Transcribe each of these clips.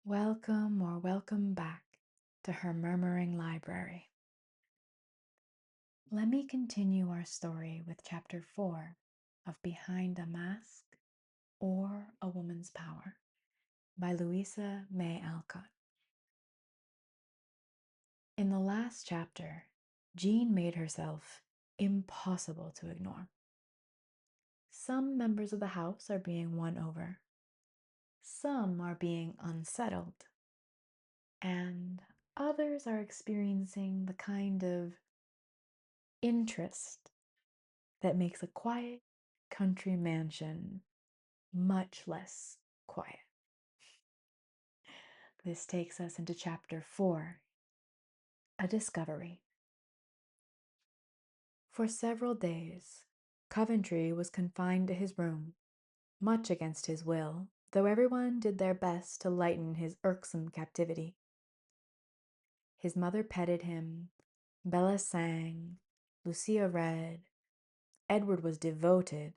Welcome or welcome back to her Murmuring library. Let me continue our story with chapter 4 of Behind a Mask or A Woman's Power by Louisa May Alcott. In the last chapter, Jean made herself impossible to ignore. Some members of the house are being won over. Some are being unsettled. And others are experiencing the kind of interest that makes a quiet country mansion much less quiet. This takes us into chapter 4, A Discovery. For several days, Coventry was confined to his room, much against his will, though everyone did their best to lighten his irksome captivity. His mother petted him, Bella sang, Lucia read, Edward was devoted,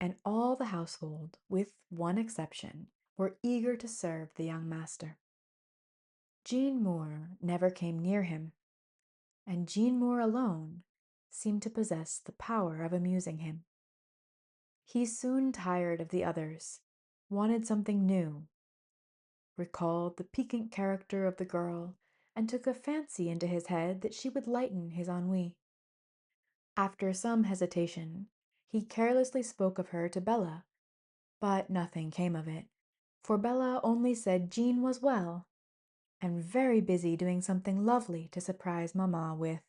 and all the household, with one exception, were eager to serve the young master. Jean Moore never came near him, and Jean Moore alone seemed to possess the power of amusing him. He soon tired of the others, wanted something new, recalled the piquant character of the girl, and took a fancy into his head that she would lighten his ennui. After some hesitation, he carelessly spoke of her to Bella, but nothing came of it, for Bella only said Jean was well, and very busy doing something lovely to surprise Mamma with.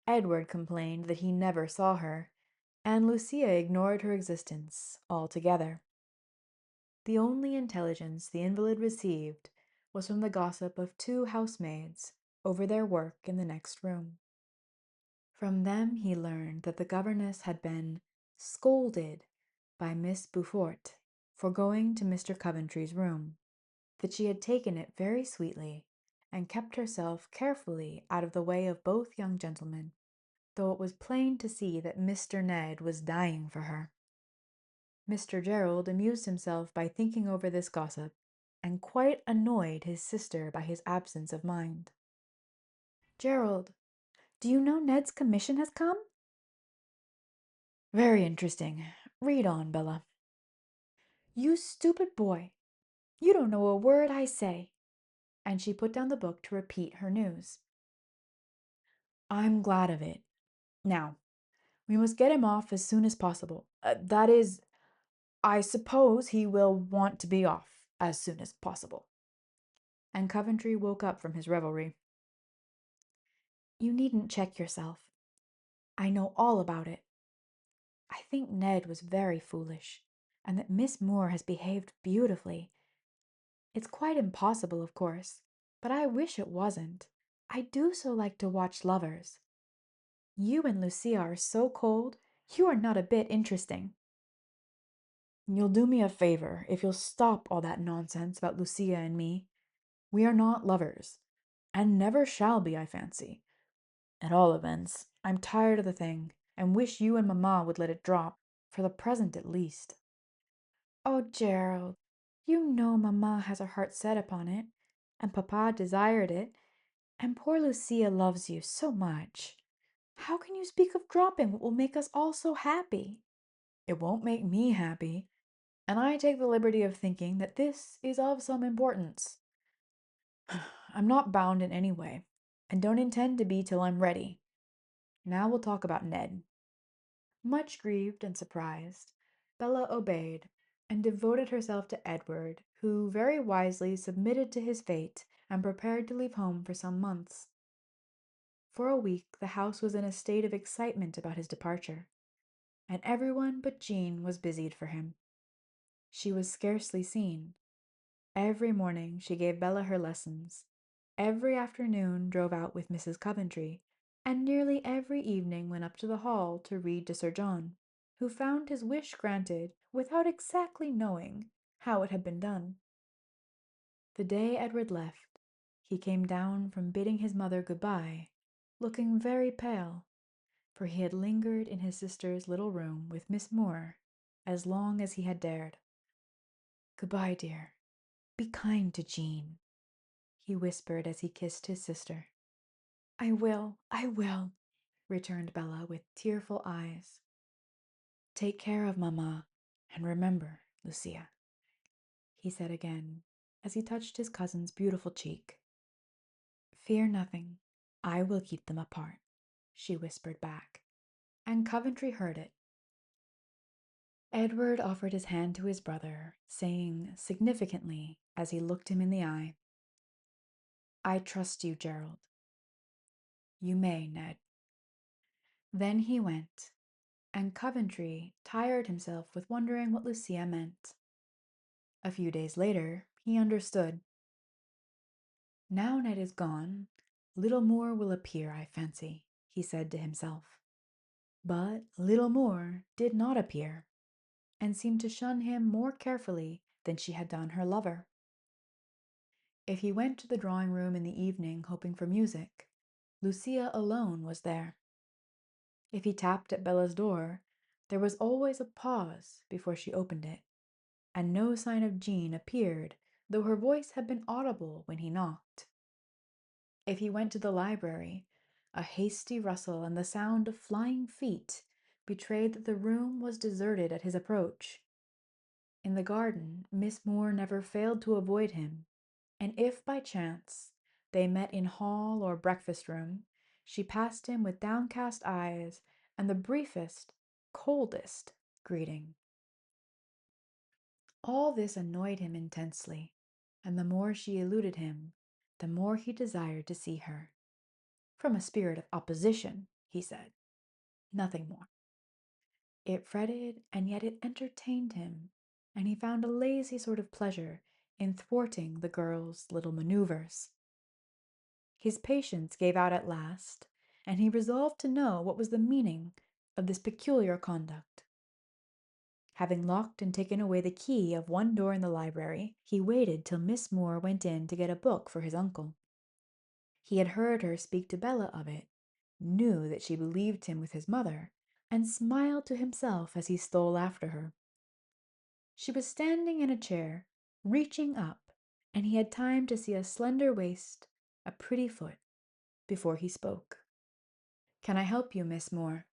Edward complained that he never saw her, and Lucia ignored her existence altogether. The only intelligence the invalid received was from the gossip of two housemaids over their work in the next room. From them he learned that the governess had been scolded by Miss Beaufort for going to Mr. Coventry's room, that she had taken it very sweetly, and kept herself carefully out of the way of both young gentlemen, though it was plain to see that Mr. Ned was dying for her. Mr. Gerald amused himself by thinking over this gossip, and quite annoyed his sister by his absence of mind. "Gerald, do you know Ned's commission has come?" "Very interesting. Read on, Bella." "You stupid boy! You don't know a word I say." And she put down the book to repeat her news. "I'm glad of it. Now, we must get him off as soon as possible. That is, I suppose he will want to be off as soon as possible." And Coventry woke up from his revelry. "You needn't check yourself. I know all about it. I think Ned was very foolish, and that Miss Moore has behaved beautifully. It's quite impossible, of course, but I wish it wasn't. I do so like to watch lovers. You and Lucia are so cold, you are not a bit interesting." "You'll do me a favor if you'll stop all that nonsense about Lucia and me. We are not lovers, and never shall be, I fancy. At all events, I'm tired of the thing, and wish you and Mamma would let it drop, for the present at least." "Oh, Gerald, you know Mamma has her heart set upon it, and Papa desired it, and poor Lucia loves you so much. How can you speak of dropping what will make us all so happy?" "It won't make me happy, and I take the liberty of thinking that this is of some importance. I'm not bound in any way, and don't intend to be till I'm ready. Now we'll talk about Ned." Much grieved and surprised, Bella obeyed, and devoted herself to Edward, who very wisely submitted to his fate and prepared to leave home for some months. For a week the house was in a state of excitement about his departure, and everyone but Jean was busied for him. She was scarcely seen. Every morning she gave Bella her lessons, every afternoon drove out with Mrs. Coventry, and nearly every evening went up to the hall to read to Sir John, who found his wish granted without exactly knowing how it had been done. The day Edward left, he came down from bidding his mother good-bye, looking very pale, for he had lingered in his sister's little room with Miss Moore as long as he had dared. "Good-bye, dear. Be kind to Jean, he whispered as he kissed his sister. I will, returned Bella with tearful eyes. Take care of Mamma, and remember, Lucia, he said again, as he touched his cousin's beautiful cheek. Fear nothing. I will keep them apart, she whispered back, and Coventry heard it. Edward offered his hand to his brother, saying significantly as he looked him in the eye, I trust you, Gerald. You may, Ned. Then he went, and Coventry tired himself with wondering what Lucia meant. A few days later, he understood. Now Ned is gone, little more will appear, I fancy, he said to himself. But little more did not appear, and seemed to shun him more carefully than she had done her lover. If he went to the drawing-room in the evening hoping for music, Lucia alone was there. If he tapped at Bella's door, there was always a pause before she opened it, and no sign of Jean appeared, though her voice had been audible when he knocked. If he went to the library, a hasty rustle and the sound of flying feet betrayed that the room was deserted at his approach. In the garden, Miss Moore never failed to avoid him, and if by chance they met in hall or breakfast-room, she passed him with downcast eyes and the briefest, coldest greeting. All this annoyed him intensely, and the more she eluded him, the more he desired to see her. From a spirit of opposition, he said, nothing more. It fretted, and yet it entertained him, and he found a lazy sort of pleasure in thwarting the girl's little maneuvers. His patience gave out at last, and he resolved to know what was the meaning of this peculiar conduct. Having locked and taken away the key of one door in the library, he waited till Miss Moore went in to get a book for his uncle. He had heard her speak to Bella of it, knew that she believed him with his mother, and smiled to himself as he stole after her. She was standing in a chair, reaching up, and he had time to see a slender waist, a pretty foot, before he spoke. Can I help you, Miss Moore?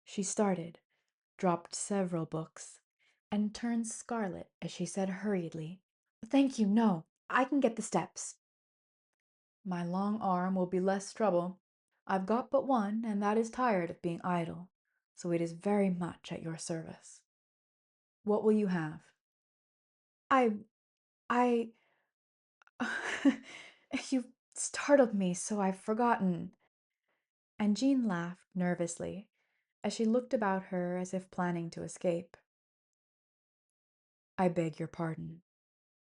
She started, dropped several books, and turned scarlet as she said hurriedly, Thank you, no, I can get the steps. My long arm will be less trouble. I've got but one, and that is tired of being idle, so it is very much at your service. What will you have? I, You've startled me, so I've forgotten. And Jean laughed nervously as she looked about her as if planning to escape. I beg your pardon.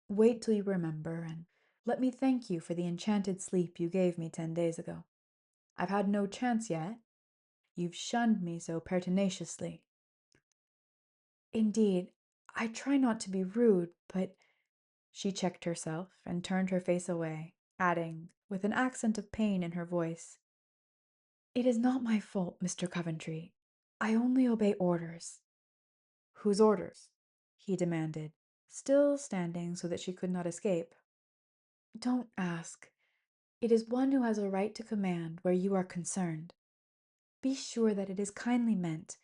Wait till you remember, and let me thank you for the enchanted sleep you gave me 10 days ago. I've had no chance yet. You've shunned me so pertinaciously. Indeed, I try not to be rude, but she checked herself and turned her face away, adding, with an accent of pain in her voice, It is not my fault, Mr. Coventry. I only obey orders. Whose orders? He demanded, still standing so that she could not escape. Don't ask. It is one who has a right to command where you are concerned. Be sure that it is kindly meant,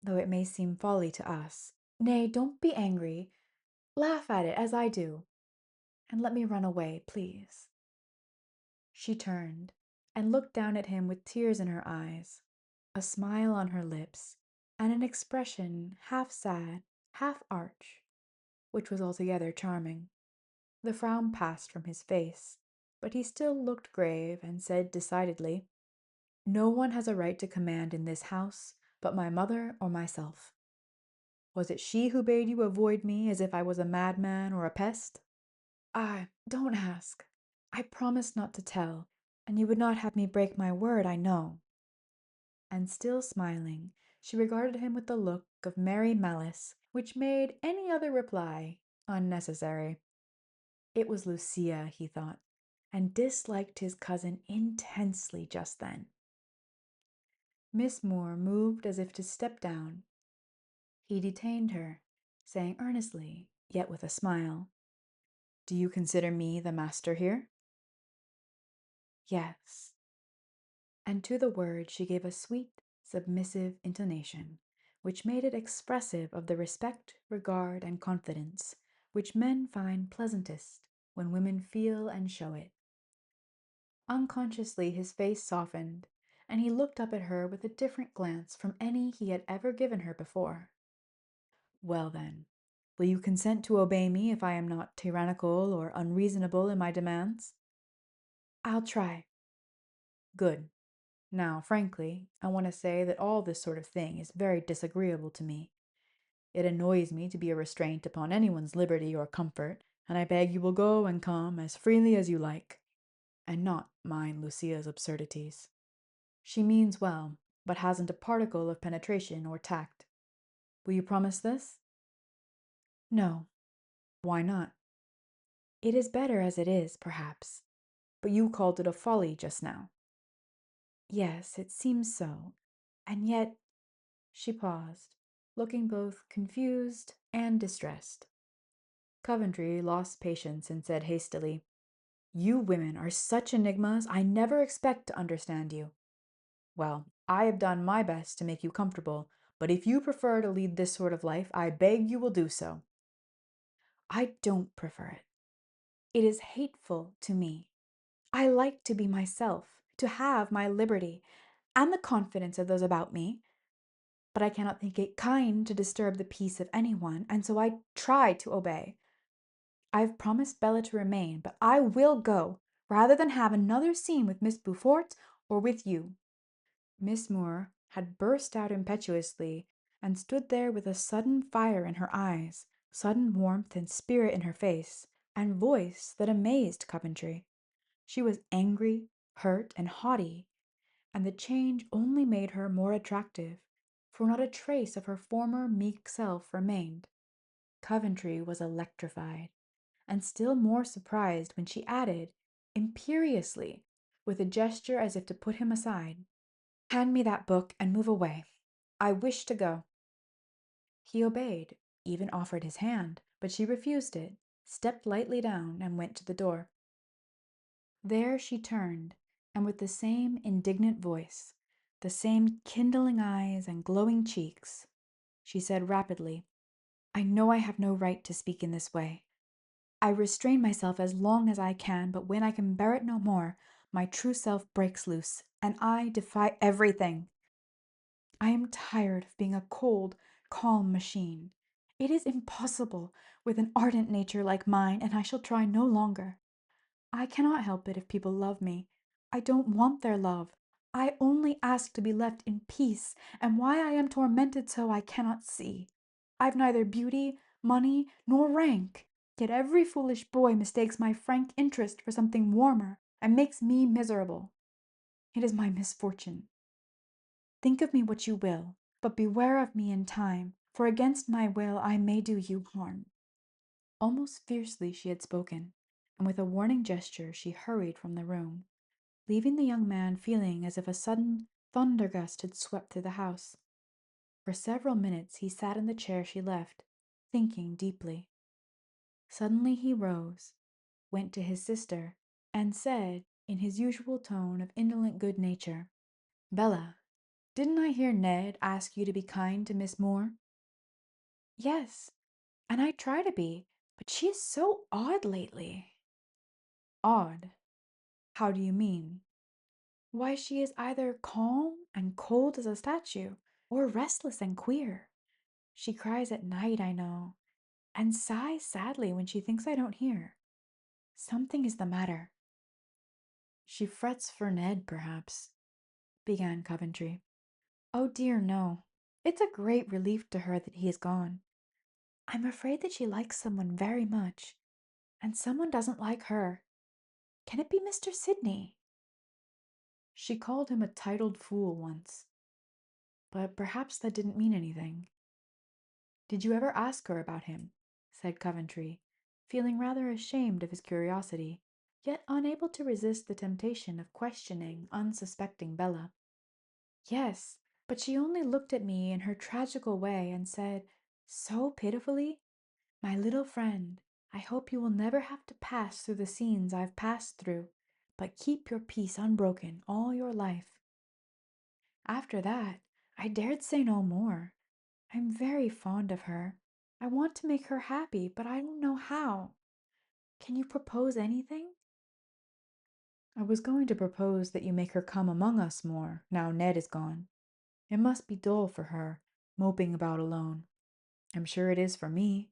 though it may seem folly to us. Nay, don't be angry. Laugh at it as I do, and let me run away, please. She turned and looked down at him with tears in her eyes, a smile on her lips, and an expression half sad, half arch, which was altogether charming. The frown passed from his face, but he still looked grave and said decidedly, No one has a right to command in this house but my mother or myself. Was it she who bade you avoid me as if I was a madman or a pest? Ah, don't ask. I promised not to tell, and you would not have me break my word, I know. And still smiling, she regarded him with the look of merry malice which made any other reply unnecessary. It was Lucia, he thought, and disliked his cousin intensely just then. Miss Moore moved as if to step down. He detained her, saying earnestly, yet with a smile, Do you consider me the master here? Yes. And to the word she gave a sweet, submissive intonation, which made it expressive of the respect, regard, and confidence which men find pleasantest when women feel and show it. Unconsciously his face softened, and he looked up at her with a different glance from any he had ever given her before. Well then, will you consent to obey me if I am not tyrannical or unreasonable in my demands? I'll try. Good. Now, frankly, I want to say that all this sort of thing is very disagreeable to me. It annoys me to be a restraint upon anyone's liberty or comfort, and I beg you will go and come as freely as you like, and not mind Lucia's absurdities. She means well, but hasn't a particle of penetration or tact. Will you promise this? No. Why not? It is better as it is, perhaps, but you called it a folly just now. Yes, it seems so, and yet she paused, looking both confused and distressed. Coventry lost patience and said hastily, You women are such enigmas, I never expect to understand you. Well, I have done my best to make you comfortable, but if you prefer to lead this sort of life, I beg you will do so. I don't prefer it. It is hateful to me. I like to be myself, to have my liberty, and the confidence of those about me, but I cannot think it kind to disturb the peace of anyone, and so I try to obey. I've promised Bella to remain, but I will go, rather than have another scene with Miss Beaufort or with you. Miss Moore had burst out impetuously, and stood there with a sudden fire in her eyes, sudden warmth and spirit in her face, and voice that amazed Coventry. She was angry, hurt, and haughty, and the change only made her more attractive, for not a trace of her former meek self remained. Coventry was electrified, and still more surprised when she added, imperiously, with a gesture as if to put him aside, Hand me that book and move away. I wish to go. He obeyed, even offered his hand, but she refused it, stepped lightly down, and went to the door. There she turned, and with the same indignant voice, the same kindling eyes and glowing cheeks, she said rapidly, I know I have no right to speak in this way. I restrain myself as long as I can, but when I can bear it no more, my true self breaks loose, and I defy everything. I am tired of being a cold, calm machine. It is impossible with an ardent nature like mine, and I shall try no longer. I cannot help it if people love me. I don't want their love. I only ask to be left in peace, and why I am tormented so I cannot see. I've neither beauty, money, nor rank, yet every foolish boy mistakes my frank interest for something warmer, and makes me miserable. It is my misfortune. Think of me what you will, but beware of me in time, for against my will I may do you harm. Almost fiercely she had spoken, and with a warning gesture she hurried from the room, leaving the young man feeling as if a sudden thunder gust had swept through the house. For several minutes he sat in the chair she left, thinking deeply. Suddenly he rose, went to his sister, and said, in his usual tone of indolent good nature, Bella, didn't I hear Ned ask you to be kind to Miss Moore? Yes, and I try to be, but she is so odd lately. Odd? How do you mean? Why, she is either calm and cold as a statue, or restless and queer. She cries at night, I know, and sighs sadly when she thinks I don't hear. Something is the matter. She frets for Ned, perhaps, began Coventry. Oh dear, no. It's a great relief to her that he is gone. I'm afraid that she likes someone very much, and someone doesn't like her. Can it be Mr. Sidney? She called him a titled fool once, but perhaps that didn't mean anything. Did you ever ask her about him? Said Coventry, feeling rather ashamed of his curiosity, yet unable to resist the temptation of questioning unsuspecting Bella. Yes, but she only looked at me in her tragical way and said, so pitifully, My little friend, I hope you will never have to pass through the scenes I've passed through, but keep your peace unbroken all your life." After that, I dared say no more. I'm very fond of her. I want to make her happy, but I don't know how. Can you propose anything?" "I was going to propose that you make her come among us more, now Ned is gone. It must be dull for her, moping about alone. I'm sure it is for me.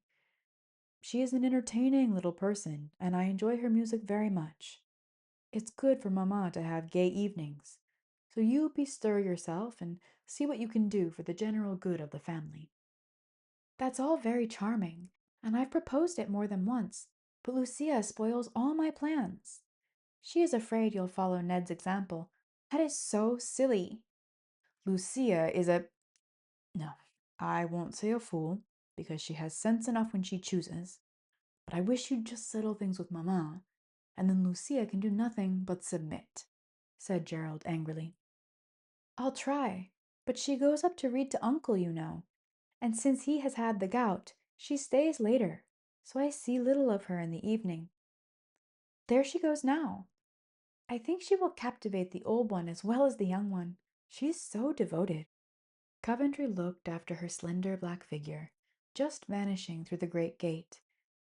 She is an entertaining little person, and I enjoy her music very much. It's good for mamma to have gay evenings. So you bestir yourself and see what you can do for the general good of the family." "That's all very charming, and I've proposed it more than once, but Lucia spoils all my plans. She is afraid you'll follow Ned's example. That is so silly." "Lucia is a— no, I won't say a fool, because she has sense enough when she chooses. But I wish you'd just settle things with mamma, and then Lucia can do nothing but submit," said Gerald angrily. "I'll try, but she goes up to read to uncle, you know, and since he has had the gout, she stays later, so I see little of her in the evening. There she goes now. I think she will captivate the old one as well as the young one. She's so devoted." Coventry looked after her slender black figure, just vanishing through the great gate,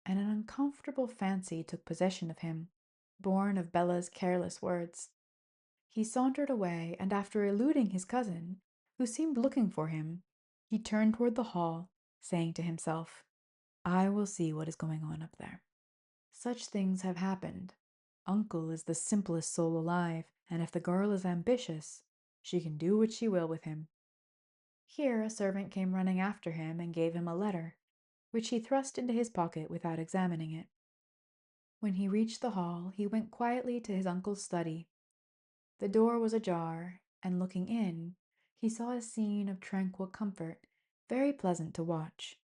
and an uncomfortable fancy took possession of him, born of Bella's careless words. He sauntered away, and after eluding his cousin, who seemed looking for him, he turned toward the hall, saying to himself, "I will see what is going on up there. Such things have happened. Uncle is the simplest soul alive, and if the girl is ambitious, she can do what she will with him." Here a servant came running after him and gave him a letter, which he thrust into his pocket without examining it. When he reached the hall, he went quietly to his uncle's study. The door was ajar, and looking in, he saw a scene of tranquil comfort, very pleasant to watch.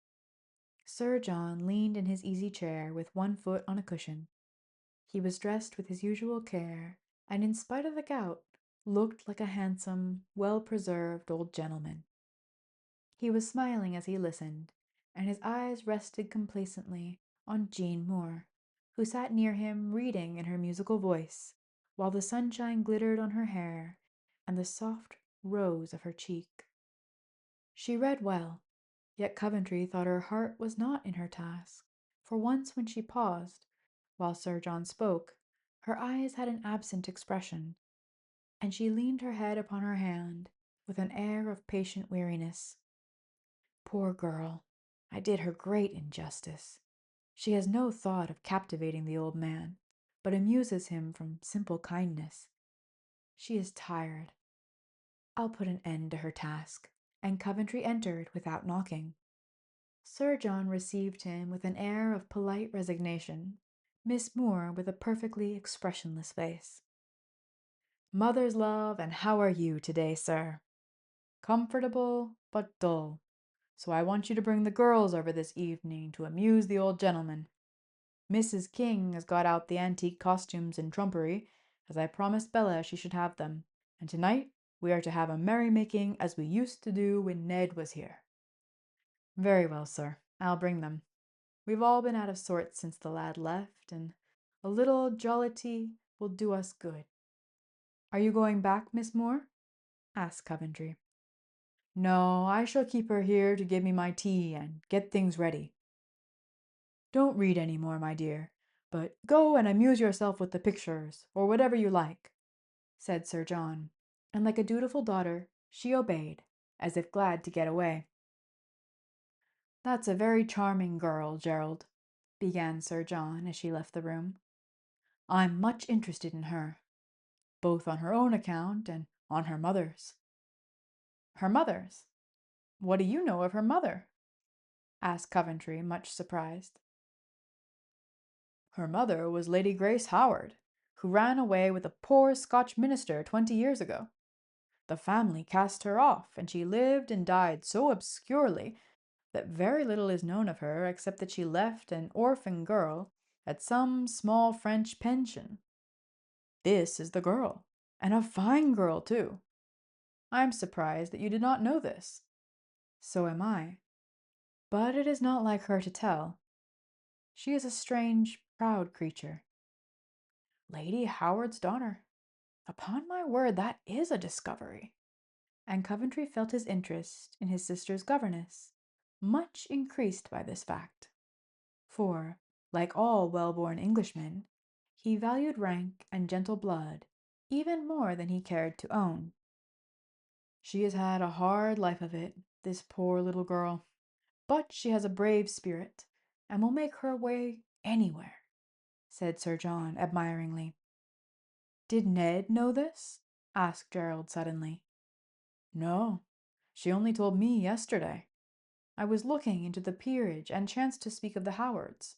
Sir John leaned in his easy chair with one foot on a cushion. He was dressed with his usual care, and in spite of the gout, looked like a handsome, well-preserved old gentleman. He was smiling as he listened, and his eyes rested complacently on Jean Moore, who sat near him reading in her musical voice, while the sunshine glittered on her hair and the soft rose of her cheek. She read well, yet Coventry thought her heart was not in her task, for once when she paused, while Sir John spoke, her eyes had an absent expression, and she leaned her head upon her hand with an air of patient weariness. Poor girl, I did her great injustice. She has no thought of captivating the old man, but amuses him from simple kindness. She is tired. I'll put an end to her task." And Coventry entered without knocking. Sir John received him with an air of polite resignation, Miss Moore with a perfectly expressionless face. "Mother's love, and how are you today, sir?" "Comfortable, but dull. So I want you to bring the girls over this evening to amuse the old gentleman. Mrs. King has got out the antique costumes and trumpery, as I promised Bella she should have them, and tonight we are to have a merrymaking as we used to do when Ned was here." "Very well, sir. I'll bring them. We've all been out of sorts since the lad left, and a little jollity will do us good." "Are you going back, Miss Moore?" asked Coventry. "No, I shall keep her here to give me my tea and get things ready." "Don't read any more, my dear, but go and amuse yourself with the pictures, or whatever you like," said Sir John, and like a dutiful daughter, she obeyed, as if glad to get away. "That's a very charming girl, Gerald," began Sir John as she left the room. "I'm much interested in her, both on her own account and on her mother's." "Her mother's? What do you know of her mother?" asked Coventry, much surprised. "Her mother was Lady Grace Howard, who ran away with a poor Scotch minister 20 years ago. The family cast her off, and she lived and died so obscurely that very little is known of her except that she left an orphan girl at some small French pension. This is the girl, and a fine girl, too. I'm surprised that you did not know this." "So am I. But it is not like her to tell." She is a strange, proud creature. Lady Howard's daughter. Upon my word, that is a discovery. And Coventry felt his interest in his sister's governess much increased by this fact. For, like all well-born Englishmen, he valued rank and gentle blood even more than he cared to own. She has had a hard life of it, this poor little girl, but she has a brave spirit, and will make her way anywhere, said Sir John admiringly. Did Ned know this? Asked Gerald suddenly. No, she only told me yesterday. I was looking into the peerage and chanced to speak of the Howards.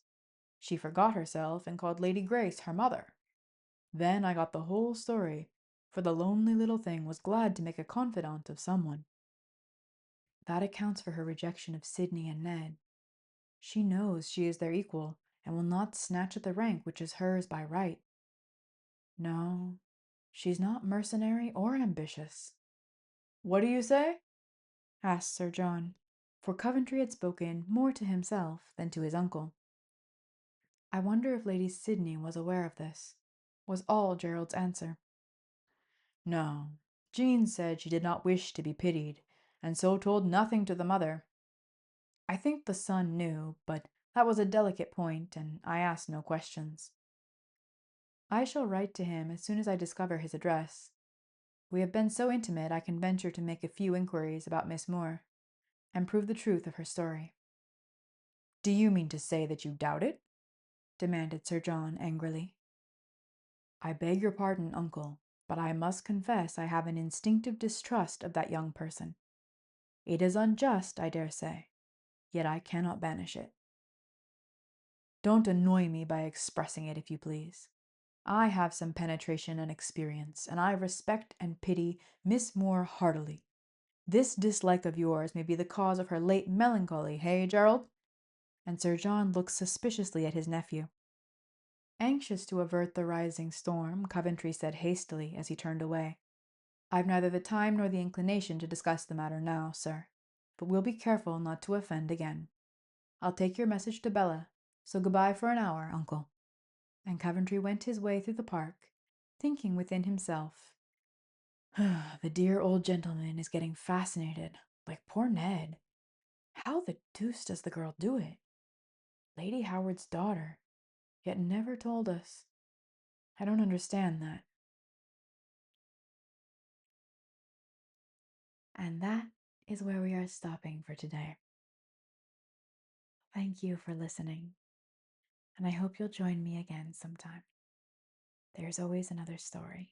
She forgot herself and called Lady Grace her mother. Then I got the whole story, for the lonely little thing was glad to make a confidant of someone. That accounts for her rejection of Sidney and Ned. She knows she is their equal, and will not snatch at the rank which is hers by right. No, she's not mercenary or ambitious. What do you say? Asked Sir John, for Coventry had spoken more to himself than to his uncle. I wonder if Lady Sidney was aware of this, was all Gerald's answer. No, Jean said she did not wish to be pitied, and so told nothing to the mother. I think the son knew, but that was a delicate point, and I asked no questions. I shall write to him as soon as I discover his address. We have been so intimate I can venture to make a few inquiries about Miss Moore, and prove the truth of her story. Do you mean to say that you doubt it? Demanded Sir John angrily. I beg your pardon, uncle, but I must confess I have an instinctive distrust of that young person. It is unjust, I dare say, yet I cannot banish it. Don't annoy me by expressing it, if you please. I have some penetration and experience, and I respect and pity Miss Moore heartily. This dislike of yours may be the cause of her late melancholy, hey, Gerald? And Sir John looked suspiciously at his nephew. Anxious to avert the rising storm, Coventry said hastily as he turned away, I've neither the time nor the inclination to discuss the matter now, sir, but we'll be careful not to offend again. I'll take your message to Bella, so goodbye for an hour, uncle. And Coventry went his way through the park, thinking within himself, the dear old gentleman is getting fascinated, like poor Ned. How the deuce does the girl do it? Lady Howard's daughter, yet never told us. I don't understand that. And that is where we are stopping for today. Thank you for listening, and I hope you'll join me again sometime. There's always another story.